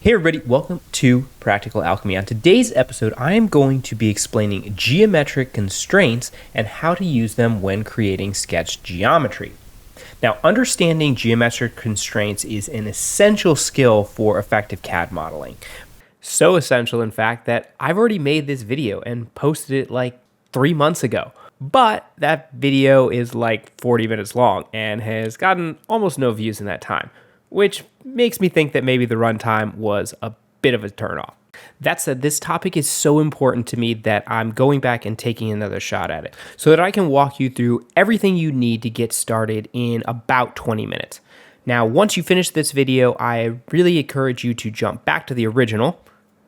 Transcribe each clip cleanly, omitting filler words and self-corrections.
Hey everybody, welcome to Practical Alchemy. On today's episode, I am going to be explaining geometric constraints and how to use them when creating sketch geometry. Now, understanding geometric constraints is an essential skill for effective CAD modeling. So essential, in fact, that I've already made this video and posted it like 3 months ago. But that video is like 40 minutes long and has gotten almost no views in that time, which makes me think that maybe the runtime was a bit of a turnoff. That said, this topic is so important to me that I'm going back and taking another shot at it so that I can walk you through everything you need to get started in about 20 minutes. Now, once you finish this video, I really encourage you to jump back to the original.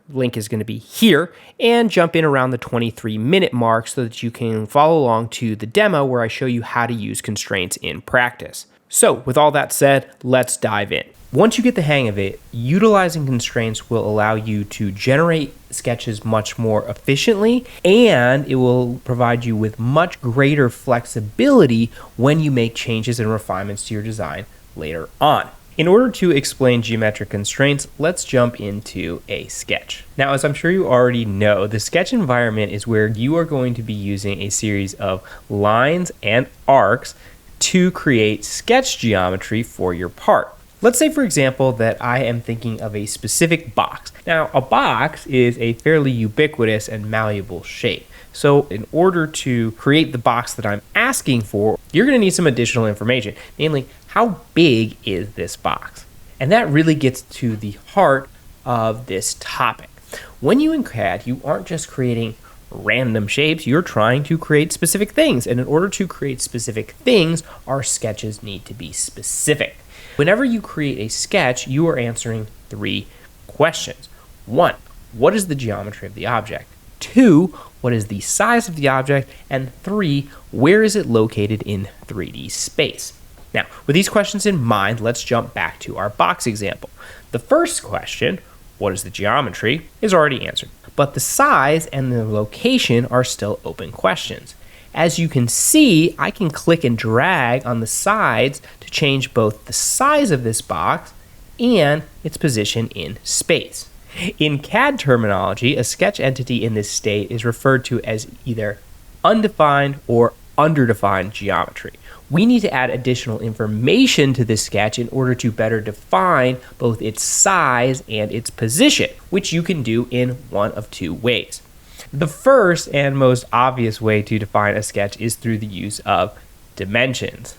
Link is going to be here, and jump in around the 23-minute mark so that you can follow along to the demo where I show you how to use constraints in practice. So with all that said, let's dive in. Once you get the hang of it, utilizing constraints will allow you to generate sketches much more efficiently, and it will provide you with much greater flexibility when you make changes and refinements to your design later on. In order to explain geometric constraints, let's jump into a sketch. Now, as I'm sure you already know, the sketch environment is where you are going to be using a series of lines and arcs to create sketch geometry for your part. Let's say, for example, that I am thinking of a specific box. Now, a box is a fairly ubiquitous and malleable shape. So in order to create the box that I'm asking for, you're going to need some additional information, namely, how big is this box? And that really gets to the heart of this topic. When you in CAD, you aren't just creating random shapes, you're trying to create specific things. And in order to create specific things, our sketches need to be specific. Whenever you create a sketch, you are answering 3 questions. 1, what is the geometry of the object? 2, what is the size of the object? And 3, where is it located in 3D space? Now, with these questions in mind, let's jump back to our box example. The first question, what is the geometry, is already answered, but the size and the location are still open questions. As you can see, I can click and drag on the sides to change both the size of this box and its position in space. In CAD terminology, a sketch entity in this state is referred to as either undefined or underdefined geometry. We need to add additional information to this sketch in order to better define both its size and its position, which you can do in one of 2 ways. The first and most obvious way to define a sketch is through the use of dimensions.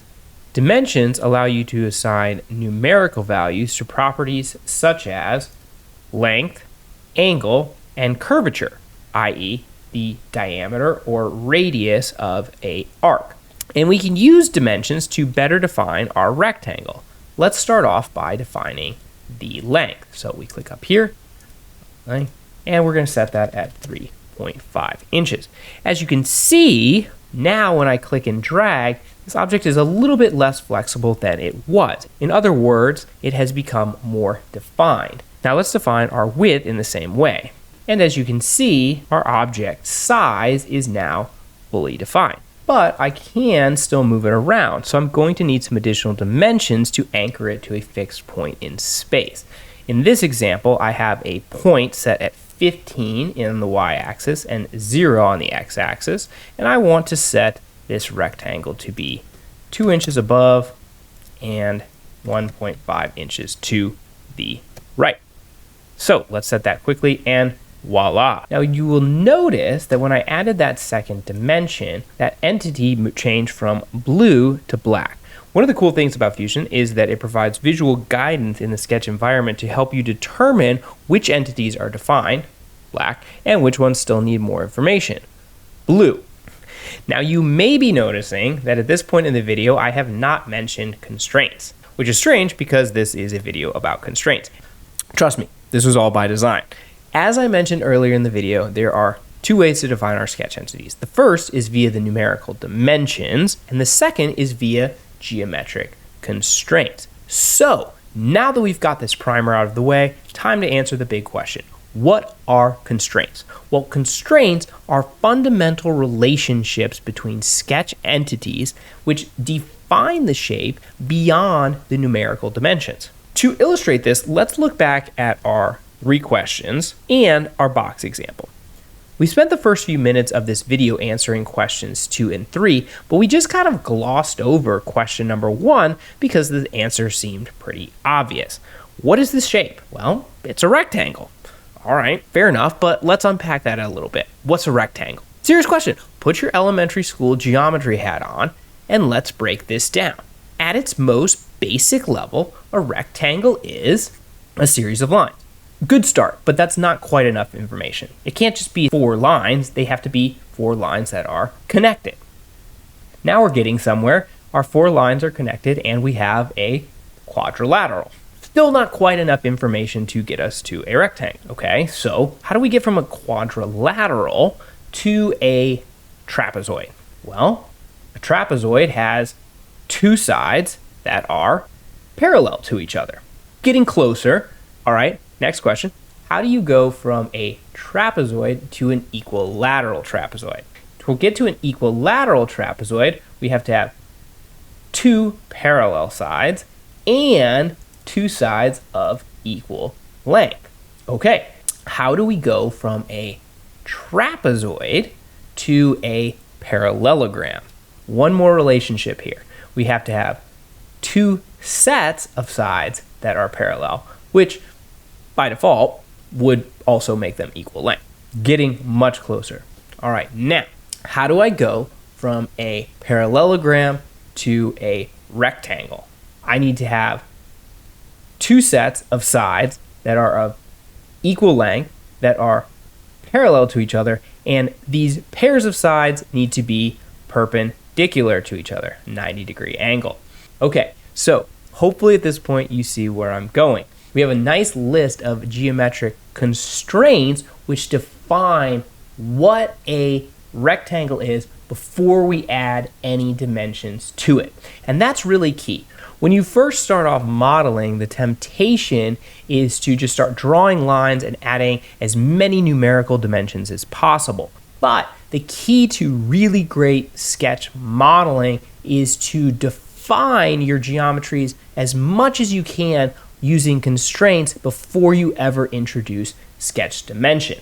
Dimensions allow you to assign numerical values to properties such as length, angle, and curvature, i.e., the diameter or radius of an arc. And we can use dimensions to better define our rectangle. Let's start off by defining the length. So we click up here, and we're going to set that at 3.5 inches. As you can see, now when I click and drag, this object is a little bit less flexible than it was. In other words, it has become more defined. Now let's define our width in the same way. And as you can see, our object size is now fully defined. But I can still move it around, so I'm going to need some additional dimensions to anchor it to a fixed point in space. In this example, I have a point set at 15 in the y-axis and 0 on the x-axis, and I want to set this rectangle to be 2 inches above and 1.5 inches to the right. So let's set that quickly, and voila. Now you will notice that when I added that second dimension, that entity changed from blue to black. One of the cool things about Fusion is that it provides visual guidance in the sketch environment to help you determine which entities are defined, black, and which ones still need more information, blue. Now you may be noticing that at this point in the video, I have not mentioned constraints, which is strange because this is a video about constraints. Trust me, this was all by design. As I mentioned earlier in the video, there are 2 ways to define our sketch entities. The first is via the numerical dimensions, and the second is via geometric constraints. So now that we've got this primer out of the way, time to answer the big question. What are constraints? Well, constraints are fundamental relationships between sketch entities which define the shape beyond the numerical dimensions. To illustrate this, let's look back at our 3 questions, and our box example. We spent the first few minutes of this video answering questions 2 and 3, but we just kind of glossed over question number 1 because the answer seemed pretty obvious. What is this shape? Well, it's a rectangle. All right, fair enough, but let's unpack that a little bit. What's a rectangle? Serious question. Put your elementary school geometry hat on, and let's break this down. At its most basic level, a rectangle is a series of lines. Good start, but that's not quite enough information. It can't just be 4 lines, they have to be 4 lines that are connected. Now we're getting somewhere. Our 4 lines are connected and we have a quadrilateral. Still not quite enough information to get us to a rectangle. Okay, so how do we get from a quadrilateral to a trapezoid? Well, a trapezoid has 2 sides that are parallel to each other. Getting closer. All right, next question. How do you go from a trapezoid to an equilateral trapezoid? To get to an equilateral trapezoid, we have to have 2 parallel sides and 2 sides of equal length. Okay, how do we go from a trapezoid to a parallelogram? One more relationship here. We have to have 2 sets of sides that are parallel, which by default would also make them equal length. Getting much closer. All right, now, how do I go from a parallelogram to a rectangle? I need to have 2 sets of sides that are of equal length, that are parallel to each other, and these pairs of sides need to be perpendicular to each other, 90-degree angle. Okay, so hopefully at this point you see where I'm going. We have a nice list of geometric constraints which define what a rectangle is before we add any dimensions to it. And that's really key. When you first start off modeling, the temptation is to just start drawing lines and adding as many numerical dimensions as possible. But the key to really great sketch modeling is to define your geometries as much as you can using constraints before you ever introduce sketch dimensions.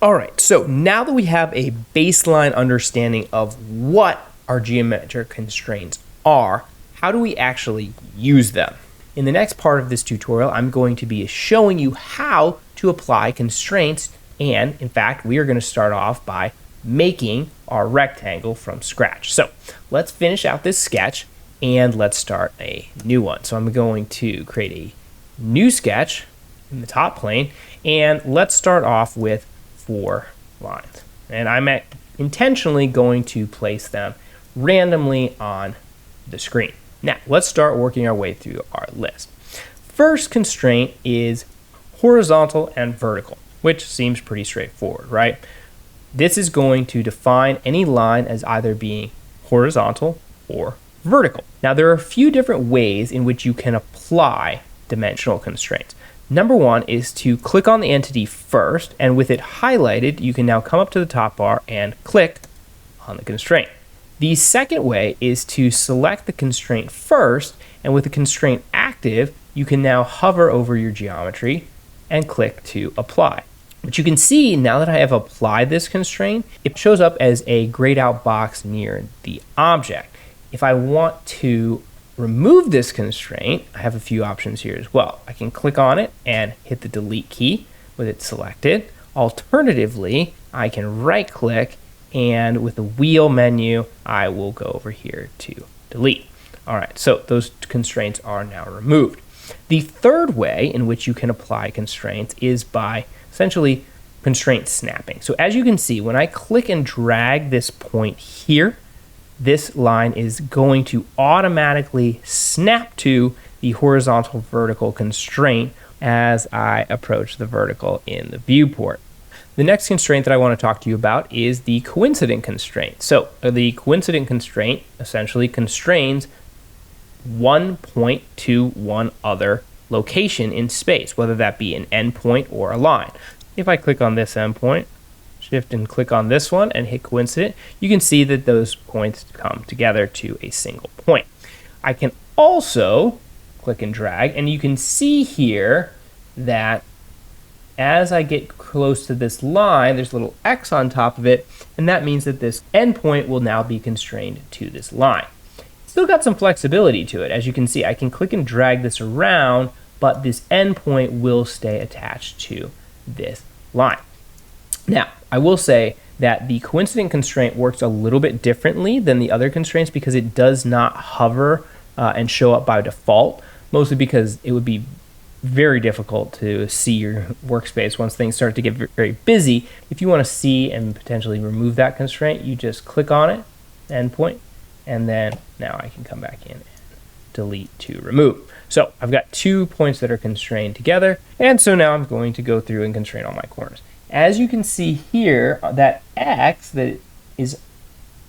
All right, so now that we have a baseline understanding of what our geometric constraints are, how do we actually use them? In the next part of this tutorial, I'm going to be showing you how to apply constraints, and in fact, we are going to start off by making our rectangle from scratch. So let's finish out this sketch and let's start a new one. So I'm going to create a new sketch in the top plane, and let's start off with 4 lines. And I'm intentionally going to place them randomly on the screen. Now, let's start working our way through our list. First constraint is horizontal and vertical, which seems pretty straightforward, right? This is going to define any line as either being horizontal or vertical. Now, there are a few different ways in which you can apply dimensional constraints. Number 1 is to click on the entity first, and with it highlighted, you can now come up to the top bar and click on the constraint. The second way is to select the constraint first, and with the constraint active, you can now hover over your geometry and click to apply. But you can see now that I have applied this constraint, it shows up as a grayed out box near the object. If I want to remove this constraint, I have a few options here as well. I can click on it and hit the delete key with it selected. Alternatively, I can right click, and with the wheel menu, I will go over here to delete. All right, so those constraints are now removed. The third way in which you can apply constraints is by essentially constraint snapping. So as you can see, when I click and drag this point here, this line is going to automatically snap to the horizontal vertical constraint as I approach the vertical in the viewport. The next constraint that I want to talk to you about is the coincident constraint. So the coincident constraint essentially constrains one point to one other location in space, whether that be an endpoint or a line. If I click on this endpoint, shift and click on this one and hit coincident, you can see that those points come together to a single point. I can also click and drag, and you can see here that as I get close to this line, there's a little X on top of it, and that means that this endpoint will now be constrained to this line. Still got some flexibility to it. As you can see, I can click and drag this around, but this endpoint will stay attached to this line. Now, I will say that the coincident constraint works a little bit differently than the other constraints because it does not hover and show up by default, mostly because it would be very difficult to see your workspace once things start to get very busy. If you want to see and potentially remove that constraint, you just click on it, endpoint, and then now I can come back in and delete to remove. So I've got 2 points that are constrained together, and so now I'm going to go through and constrain all my corners. As you can see here, that X that is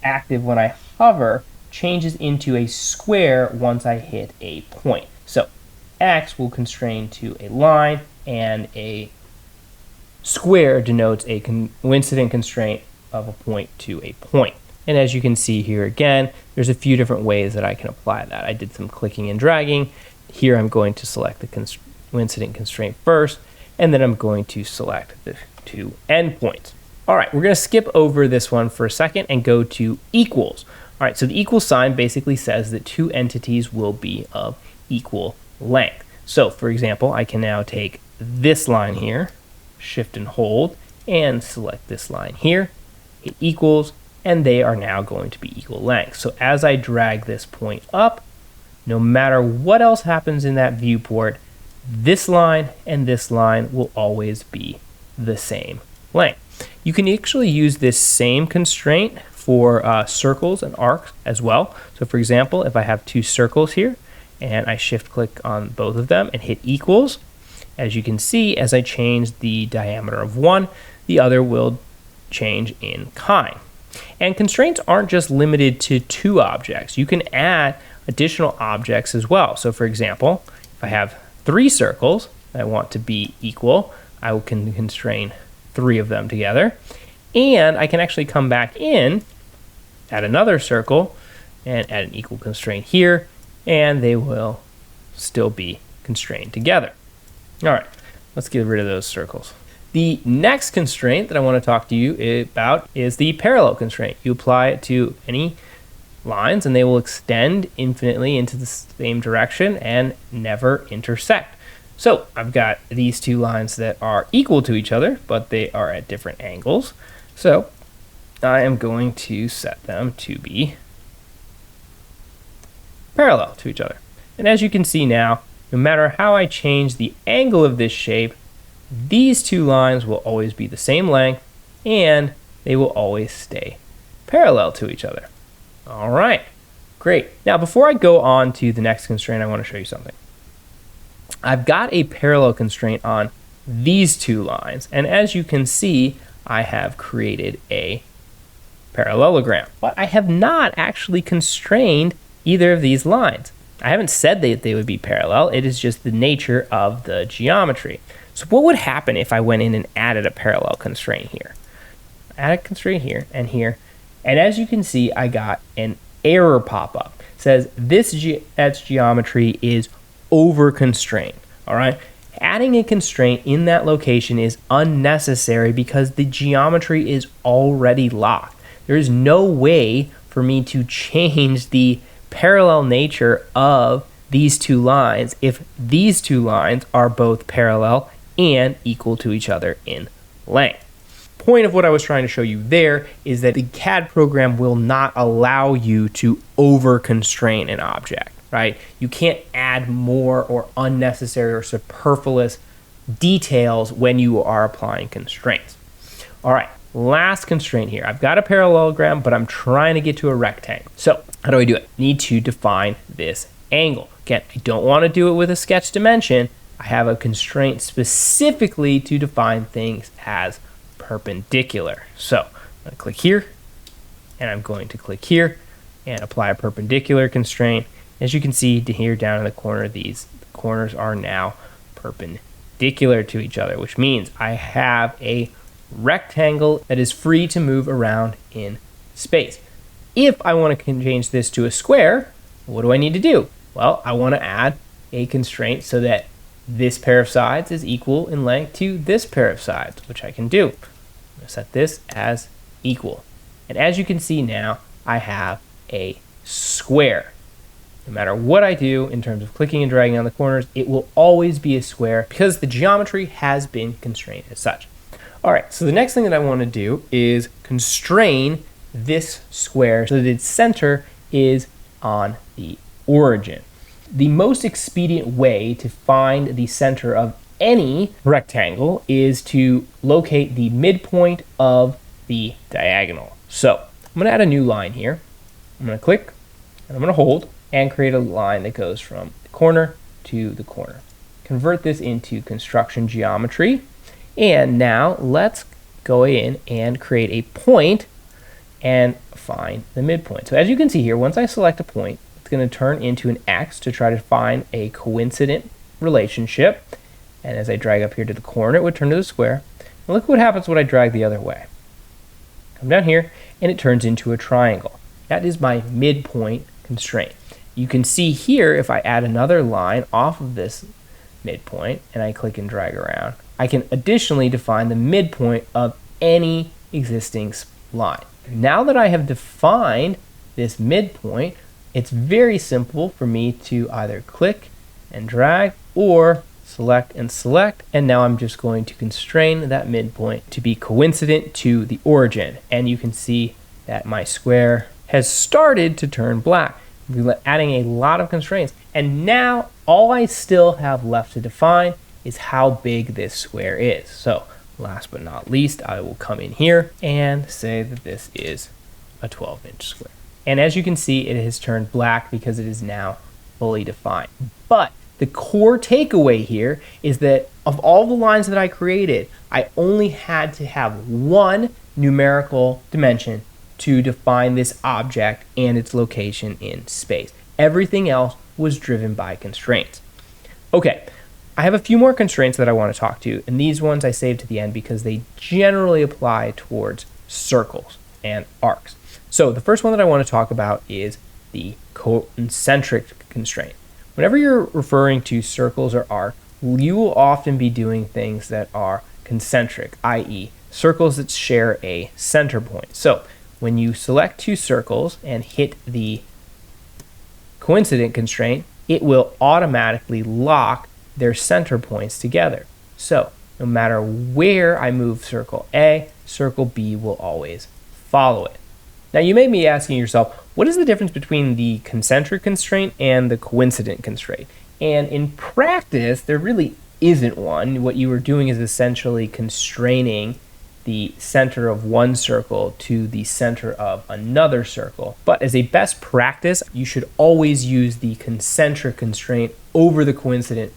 active when I hover changes into a square once I hit a point. So X will constrain to a line, and a square denotes a coincident constraint of a point to a point. And as you can see here again, there's a few different ways that I can apply that. I did some clicking and dragging. Here I'm going to select the coincident constraint first, and then I'm going to select the 2 endpoints. All right, we're going to skip over this one for a second and go to equals. All right, so the equal sign basically says that 2 entities will be of equal length. So for example, I can now take this line here, shift and hold, and select this line here, hit equals, and they are now going to be equal length. So as I drag this point up, no matter what else happens in that viewport, this line and this line will always be the same length. You can actually use this same constraint for circles and arcs as well. So for example, if I have 2 circles here, and I shift click on both of them and hit equals, as you can see, as I change the diameter of one, the other will change in kind. And constraints aren't just limited to 2 objects. You can add additional objects as well. So for example, if I have 3 circles that I want to be equal, I can constrain 3 of them together. And I can actually come back in, add another circle, and add an equal constraint here, and they will still be constrained together. All right, let's get rid of those circles. The next constraint that I want to talk to you about is the parallel constraint. You apply it to any lines and they will extend infinitely into the same direction and never intersect. So I've got these 2 lines that are equal to each other, but they are at different angles. So I am going to set them to be parallel to each other. And as you can see now, no matter how I change the angle of this shape, these 2 lines will always be the same length and they will always stay parallel to each other. All right, great. Now before I go on to the next constraint, I want to show you something. I've got a parallel constraint on these 2 lines, and as you can see, I have created a parallelogram, but I have not actually constrained either of these lines. I haven't said that they would be parallel. It is just the nature of the geometry. So what would happen if I went in and added a parallel constraint here? Add a constraint here and here. And as you can see, I got an error pop up. It says this geometry is overconstrained. All right. Adding a constraint in that location is unnecessary because the geometry is already locked. There is no way for me to change the parallel nature of these 2 lines if these 2 lines are both parallel and equal to each other in length. Point of what I was trying to show you there is that the CAD program will not allow you to over-constrain an object, right? You can't add more or unnecessary or superfluous details when you are applying constraints. All right, last constraint here. I've got a parallelogram, but I'm trying to get to a rectangle. So how do I do it? Need to define this angle. Again, I don't want to do it with a sketch dimension. I have a constraint specifically to define things as perpendicular. So I'm going to click here, and I'm going to click here and apply a perpendicular constraint. As you can see here down in the corner, these corners are now perpendicular to each other, which means I have a rectangle that is free to move around in space. If I want to change this to a square, what do I need to do? Well, I want to add a constraint so that this pair of sides is equal in length to this pair of sides, which I can do. I'm going to set this as equal. And as you can see now, I have a square. No matter what I do in terms of clicking and dragging on the corners, it will always be a square because the geometry has been constrained as such. All right, so the next thing that I want to do is constrain this square so that its center is on the origin. The most expedient way to find the center of any rectangle is to locate the midpoint of the diagonal. So I'm going to add a new line here. I'm going to click and I'm going to hold and create a line that goes from the corner to the corner. Convert this into construction geometry. And now let's go in and create a point and find the midpoint. So as you can see here, once I select a point, it's going to turn into an X to try to find a coincident relationship. And as I drag up here to the corner, it would turn to the square. And look what happens when I drag the other way. Come down here, and it turns into a triangle. That is my midpoint constraint. You can see here, if I add another line off of this midpoint, and I click and drag around, I can additionally define the midpoint of any existing line. Now that I have defined this midpoint, it's very simple for me to either click and drag or select and select, and now I'm just going to constrain that midpoint to be coincident to the origin. And you can see that my square has started to turn black, adding a lot of constraints. And now all I still have left to define is how big this square is. So last but not least, I will come in here and say that this is a 12-inch square. And as you can see, it has turned black because it is now fully defined. But the core takeaway here is that of all the lines that I created, I only had to have one numerical dimension to define this object and its location in space. Everything else was driven by constraints. Okay, I have a few more constraints that I want to talk to, and these ones I saved to the end because they generally apply towards circles and arcs. So the first one that I want to talk about is the concentric constraint. Whenever you're referring to circles or arcs, you will often be doing things that are concentric, i.e. circles that share a center point. So when you select two circles and hit the coincident constraint, it will automatically lock their center points together. So no matter where I move circle A, circle B will always follow it. Now you may be asking yourself, what is the difference between the concentric constraint and the coincident constraint? And in practice, there really isn't one. What you are doing is essentially constraining the center of one circle to the center of another circle. But as a best practice, you should always use the concentric constraint over the coincident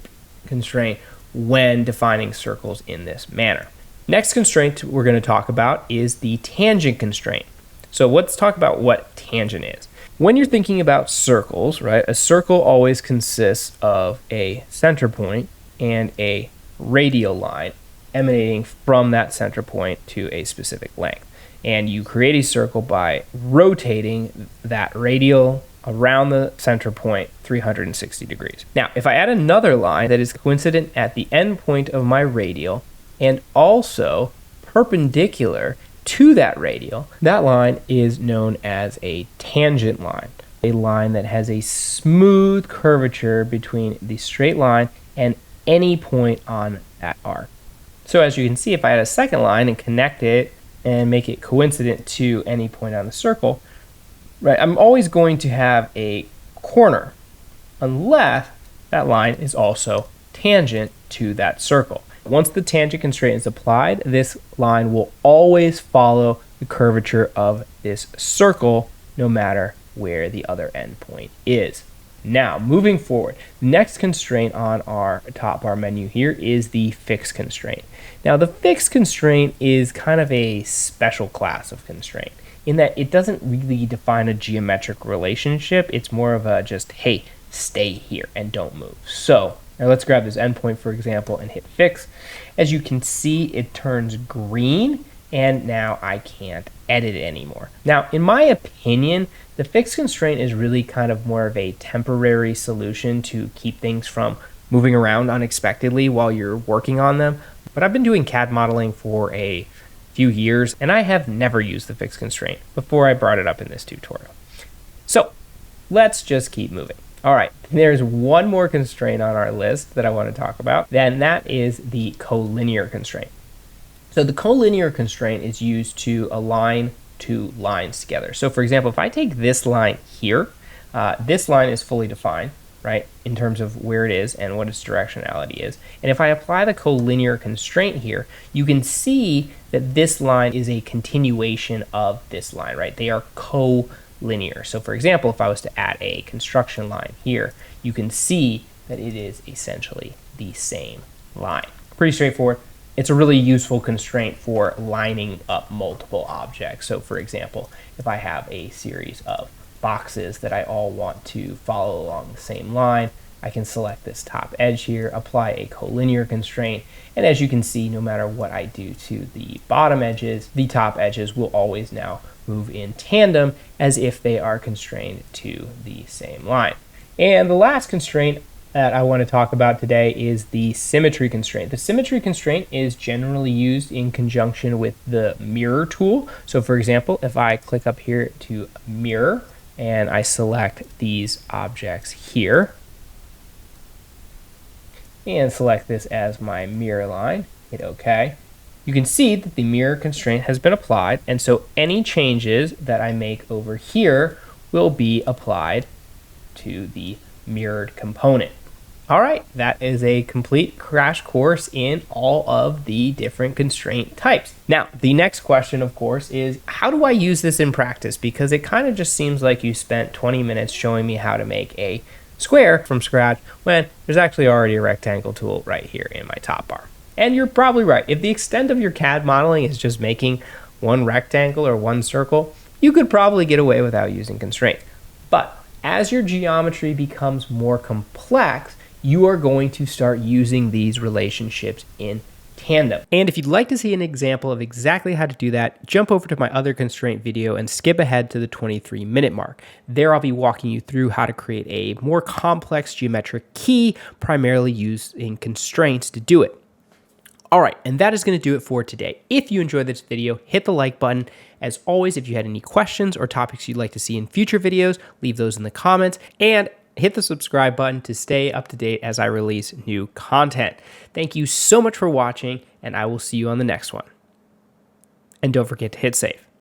constraint when defining circles in this manner. Next constraint we're going to talk about is the tangent constraint. So let's talk about what tangent is. When you're thinking about circles, right, a circle always consists of a center point and a radial line emanating from that center point to a specific length. And you create a circle by rotating that radial around the center point 360 degrees. Now, if I add another line that is coincident at the end point of my radial and also perpendicular to that radial, that line is known as a tangent line, a line that has a smooth curvature between the straight line and any point on that arc. So as you can see, if I add a second line and connect it and make it coincident to any point on the circle, right, I'm always going to have a corner unless that line is also tangent to that circle. Once the tangent constraint is applied, this line will always follow the curvature of this circle no matter where the other endpoint is. Now, moving forward, next constraint on our top bar menu here is the fixed constraint. Now, the fixed constraint is kind of a special class of constraint in that it doesn't really define a geometric relationship. It's more of a just, hey, stay here and don't move. So now let's grab this endpoint, for example, and hit fix. As you can see, it turns green, and now I can't edit it anymore. Now, in my opinion, the fixed constraint is really kind of more of a temporary solution to keep things from moving around unexpectedly while you're working on them. But I've been doing CAD modeling for a few years, and I have never used the fixed constraint before I brought it up in this tutorial. So let's just keep moving. All right, there's one more constraint on our list that I want to talk about, and that is the collinear constraint. So the collinear constraint is used to align two lines together. So for example, if I take this line here, this line is fully defined, right, in terms of where it is and what its directionality is. And if I apply the collinear constraint here, you can see that this line is a continuation of this line, right? They are collinear. So for example, if I was to add a construction line here, you can see that it is essentially the same line. Pretty straightforward. It's a really useful constraint for lining up multiple objects. So for example, if I have a series of boxes that I all want to follow along the same line, I can select this top edge here, apply a collinear constraint, and as you can see, no matter what I do to the bottom edges, the top edges will always now move in tandem as if they are constrained to the same line. And the last constraint that I want to talk about today is the symmetry constraint. The symmetry constraint is generally used in conjunction with the mirror tool. So for example, if I click up here to mirror and I select these objects here and select this as my mirror line, hit OK, you can see that the mirror constraint has been applied, and so any changes that I make over here will be applied to the mirrored component. All right, that is a complete crash course in all of the different constraint types. Now, the next question, of course, is how do I use this in practice? Because it kind of just seems like you spent 20 minutes showing me how to make a square from scratch when there's actually already a rectangle tool right here in my top bar. And you're probably right. If the extent of your CAD modeling is just making one rectangle or one circle, you could probably get away without using constraints. But as your geometry becomes more complex, you are going to start using these relationships in tandem. And if you'd like to see an example of exactly how to do that, jump over to my other constraint video and skip ahead to the 23-minute mark. There I'll be walking you through how to create a more complex geometric key, primarily using constraints to do it. All right, and that is going to do it for today. If you enjoyed this video, hit the like button. As always, if you had any questions or topics you'd like to see in future videos, leave those in the comments, and hit the subscribe button to stay up to date as I release new content. Thank you so much for watching, and I will see you on the next one. And don't forget to hit save.